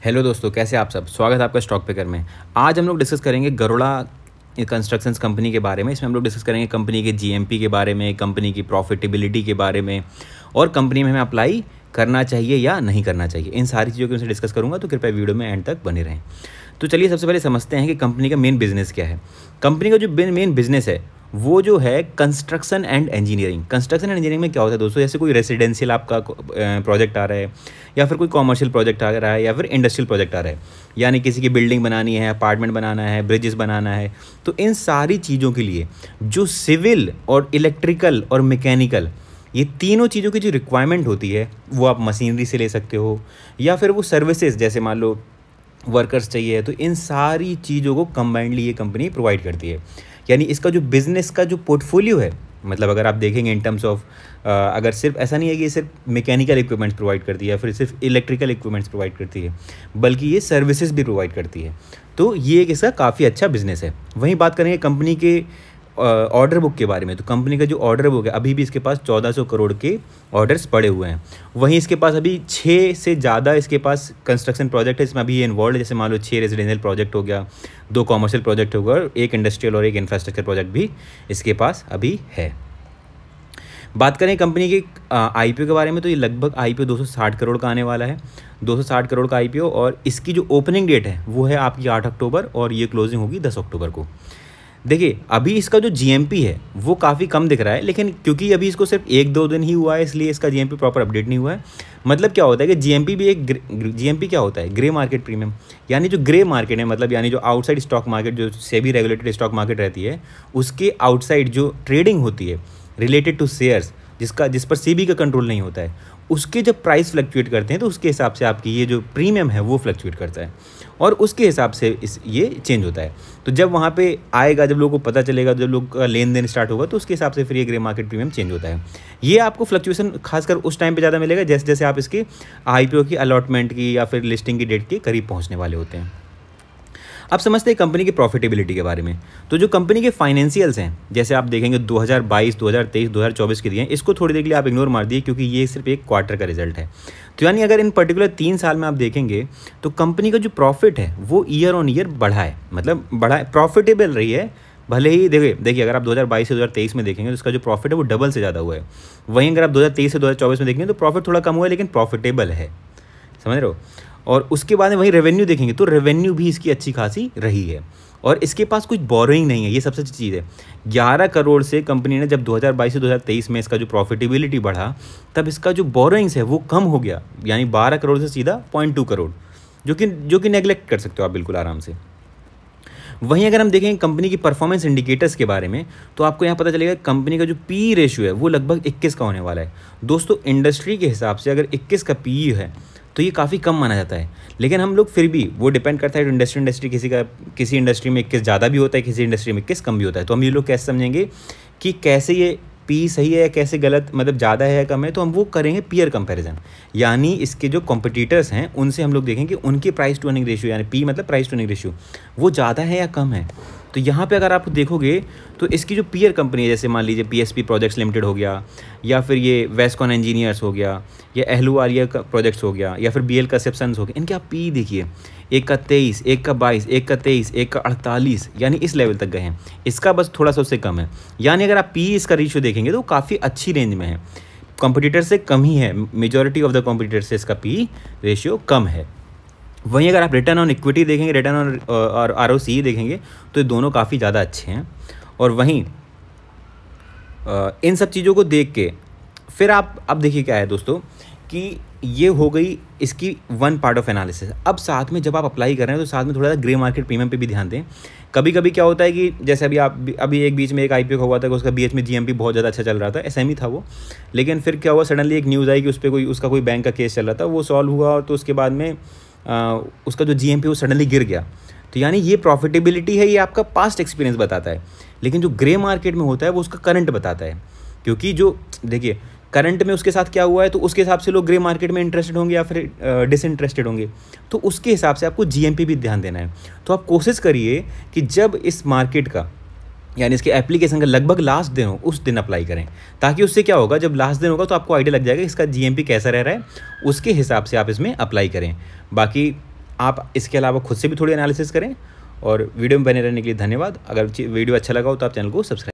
Hello दोस्तों, कैसे आप सब। स्वागत है आपका स्टॉक पिकर में। आज हम लोग डिस्कस करेंगे गरुड़ा कंस्ट्रक्शंस कंपनी के बारे में। इसमें हम लोग डिस्कस करेंगे कंपनी के जीएमपी के बारे में, कंपनी की प्रॉफिटेबिलिटी के बारे में और कंपनी में हमें अप्लाई करना चाहिए या नहीं करना चाहिए। इन सारी चीज़ों के मैं डिस्कस करूँगा, तो कृपया वीडियो में एंड तक बने रहें। तो चलिए सबसे पहले समझते हैं कि कंपनी का मेन बिजनेस क्या है। कंपनी का जो मेन बिजनेस है वो जो है construction and engineering. Construction and engineering में क्या होता है दोस्तों, जैसे कोई रेसिडेंशियल आपका प्रोजेक्ट आ रहा है या फिर कोई कॉमर्शियल प्रोजेक्ट आ रहा है या फिर इंडस्ट्रियल प्रोजेक्ट आ रहा है, यानी किसी की बिल्डिंग बनानी है, अपार्टमेंट बनाना है, ब्रिजेस बनाना है, तो इन सारी चीज़ों के लिए जो सिविल और इलेक्ट्रिकल और मैकेनिकल, ये तीनों चीज़ों की जो रिक्वायरमेंट होती है वो आप मशीनरी से ले सकते हो या फिर वो सर्विसेज, जैसे मान लो वर्कर्स चाहिए, तो इन सारी चीज़ों को कंबाइंडली ये कंपनी प्रोवाइड करती है। यानी इसका जो बिज़नेस का जो पोर्टफोलियो है, मतलब अगर आप देखेंगे इन टर्म्स ऑफ, अगर सिर्फ ऐसा नहीं है कि ये सिर्फ मैकेनिकल इक्विपमेंट्स प्रोवाइड करती है या फिर सिर्फ इलेक्ट्रिकल इक्विपमेंट्स प्रोवाइड करती है, बल्कि ये सर्विसेज भी प्रोवाइड करती है। तो ये एक इसका काफ़ी अच्छा बिजनेस है। वहीं बात करेंगे कंपनी के ऑर्डर बुक के बारे में, तो कंपनी का जो ऑर्डर बुक है, अभी भी इसके पास 1400 करोड़ के ऑर्डर्स पड़े हुए हैं। वहीं इसके पास अभी 6 से ज़्यादा इसके पास कंस्ट्रक्शन प्रोजेक्ट है, इसमें अभी ये इन्वॉल्व है। जैसे मान लो 6 रेजिडेंशियल प्रोजेक्ट हो गया, 2 कॉमर्शियल प्रोजेक्ट हो गया और 1 इंडस्ट्रियल और 1 इंफ्रास्ट्रक्चर प्रोजेक्ट भी इसके पास अभी है। बात करें कंपनी के आईपीओ के बारे में, तो ये लगभग आईपीओ 260 करोड़ का आने वाला है। 260 करोड़ का आईपीओ, और इसकी जो ओपनिंग डेट है वो है आपकी 8 अक्टूबर और ये क्लोजिंग होगी 10 अक्टूबर को। देखिए अभी इसका जो जीएमपी है वो काफ़ी कम दिख रहा है, लेकिन क्योंकि अभी इसको सिर्फ 1-2 दिन ही हुआ है, इसलिए इसका जीएमपी प्रॉपर अपडेट नहीं हुआ है। मतलब क्या होता है कि जीएमपी भी एक जीएमपी क्या होता है, ग्रे मार्केट प्रीमियम। यानी जो ग्रे मार्केट है, मतलब यानी जो आउटसाइड स्टॉक मार्केट, जो सेबी रेगुलेटेड स्टॉक मार्केट रहती है, उसके आउटसाइड जो ट्रेडिंग होती है रिलेटेड टू शेयर्स, जिस पर सेबी का कंट्रोल नहीं होता है, उसके जब प्राइस फ्लक्चुएट करते हैं तो उसके हिसाब से आपकी ये जो प्रीमियम है वो फ्लक्चुएट करता है और उसके हिसाब से ये चेंज होता है। तो जब वहाँ पे आएगा, जब लोगों को पता चलेगा, जब लोग का लेन देन स्टार्ट होगा, तो उसके हिसाब से फिर ये ग्रे मार्केट प्रीमियम चेंज होता है। ये आपको फ्लक्चुएशन खासकर उस टाइम पे ज़्यादा मिलेगा जैसे जैसे आप इसके आईपीओ की अलॉटमेंट की या फिर लिस्टिंग की डेट के करीब पहुँचने वाले होते हैं। अब समझते हैं कंपनी की प्रॉफिटेबिलिटी के बारे में। तो जो कंपनी के फाइनेंशियल्स हैं, जैसे आप देखेंगे 2022, 2023, 2024 के दिए हैं, इसको थोड़ी देर के लिए आप इग्नोर मार दिए क्योंकि ये सिर्फ एक क्वार्टर का रिजल्ट है। तो यानी अगर इन पर्टिकुलर 3 साल में आप देखेंगे तो कंपनी का जो प्रॉफिट है वो ईयर ऑन ईयर बढ़ा है, मतलब बढ़ा है, प्रॉफिटेबल रही है। भले ही देखिए अगर आप 2022 से 2023 में देखेंगे तो इसका जो प्रॉफिट है वो डबल से ज़्यादा हुआ है। वहीं अगर आप 2023 से 2024 में देखेंगे तो प्रॉफिट थोड़ा कम हुआ है, लेकिन प्रॉफिटेबल है, समझ रहे हो। और उसके बाद में वही रेवेन्यू देखेंगे तो रेवेन्यू भी इसकी अच्छी खासी रही है और इसके पास कुछ बोरोइंग नहीं है, ये सबसे अच्छी चीज़ है। 11 करोड़ से कंपनी ने जब 2022 से 2023 में इसका जो प्रॉफिटेबिलिटी बढ़ा, तब इसका जो बोरोइंग्स है वो कम हो गया, यानी 12 करोड़ से सीधा 0.2 करोड़, जो कि नेगलेक्ट कर सकते हो आप बिल्कुल आराम से। वहीं अगर हम देखें कंपनी की परफॉर्मेंस इंडिकेटर्स के बारे में, तो आपको यहाँ पता चलेगा कंपनी का जो पी रेशियो है वो लगभग 21 का होने वाला है। दोस्तों इंडस्ट्री के हिसाब से अगर 21 का पी है तो ये काफ़ी कम माना जाता है, लेकिन हम लोग फिर भी, वो डिपेंड करता है इंडस्ट्री किसी इंडस्ट्री में 21 ज़्यादा भी होता है, किसी इंडस्ट्री में 21 कम भी होता है। तो हम ये लोग कैसे समझेंगे कि कैसे ये पी सही है या कैसे गलत, मतलब ज़्यादा है या कम है, तो हम वो करेंगे पीयर कंपैरिजन। यानी इसके जो कॉम्पिटिटर्स हैं उनसे हम लोग देखेंगे उनके प्राइस टू अर्निंग रेशियो, यानी पी मतलब प्राइस टू अर्निंग रेशियो, वो ज़्यादा है या कम है। तो यहाँ पे अगर आप देखोगे तो इसकी जो पीयर कंपनी है, जैसे मान लीजिए पीएसपी प्रोजेक्ट्स लिमिटेड हो गया, या फिर ये वेस्कॉन इंजीनियर्स हो गया, या अहलूवालिया का प्रोजेक्ट्स हो गया, या फिर बीएल कंसेप्शंस हो गया, इनके आप पी देखिए, एक का 23, एक का 22, एक का 23, एक का 48, यानी इस लेवल तक गए हैं। इसका बस थोड़ा सा उससे कम है, यानी अगर आप पी इसका रेशियो देखेंगे तो काफ़ी अच्छी रेंज में है, कॉम्पिटिटर से कम ही है, मेजॉरिटी ऑफ द कॉम्पिटिटर से इसका पी रेशियो कम है। वहीं अगर आप रिटर्न ऑन इक्विटी देखेंगे, रिटर्न ऑन और आरओसी देखेंगे तो ये दोनों काफ़ी ज़्यादा अच्छे हैं। और वहीं इन सब चीज़ों को देख के फिर आप अब देखिए क्या है दोस्तों कि ये हो गई इसकी वन पार्ट ऑफ एनालिसिस। अब साथ में जब आप अप्लाई कर रहे हैं तो साथ में थोड़ा सा ग्रे मार्केट प्रीमियम पे भी ध्यान दें। कभी कभी क्या होता है कि जैसे अभी एक बीच में एक आईपीओ हुआ था कि उसका बीएच में जीएमपी बहुत ज़्यादा अच्छा चल रहा था, एसएमई था वो, लेकिन फिर क्या हुआ, सडनली एक न्यूज़ आई कि उस पर उसका कोई बैंक का केस चल रहा था, वो सॉल्व हुआ और तो उसके बाद में उसका जो जीएमपी वो सडनली गिर गया। तो यानी ये प्रॉफिटेबिलिटी है, ये आपका पास्ट एक्सपीरियंस बताता है, लेकिन जो ग्रे मार्केट में होता है वो उसका करंट बताता है। क्योंकि जो देखिए करंट में उसके साथ क्या हुआ है, तो उसके हिसाब से लोग ग्रे मार्केट में इंटरेस्टेड होंगे या फिर डिसइंटरेस्टेड होंगे, तो उसके हिसाब से आपको जीएमपी भी ध्यान देना है। तो आप कोशिश करिए कि जब इस मार्केट का, यानी इसके एप्लीकेशन का लगभग लास्ट दिन हो, उस दिन अप्लाई करें, ताकि उससे क्या होगा, जब लास्ट दिन होगा तो आपको आइडिया लग जाएगा इसका जीएमपी कैसा रह रहा है, उसके हिसाब से आप इसमें अप्लाई करें। बाकी आप इसके अलावा खुद से भी थोड़ी एनालिसिस करें। और वीडियो में बने रहने के लिए धन्यवाद। अगर वीडियो अच्छा लगा हो तो आप चैनल को सब्सक्राइब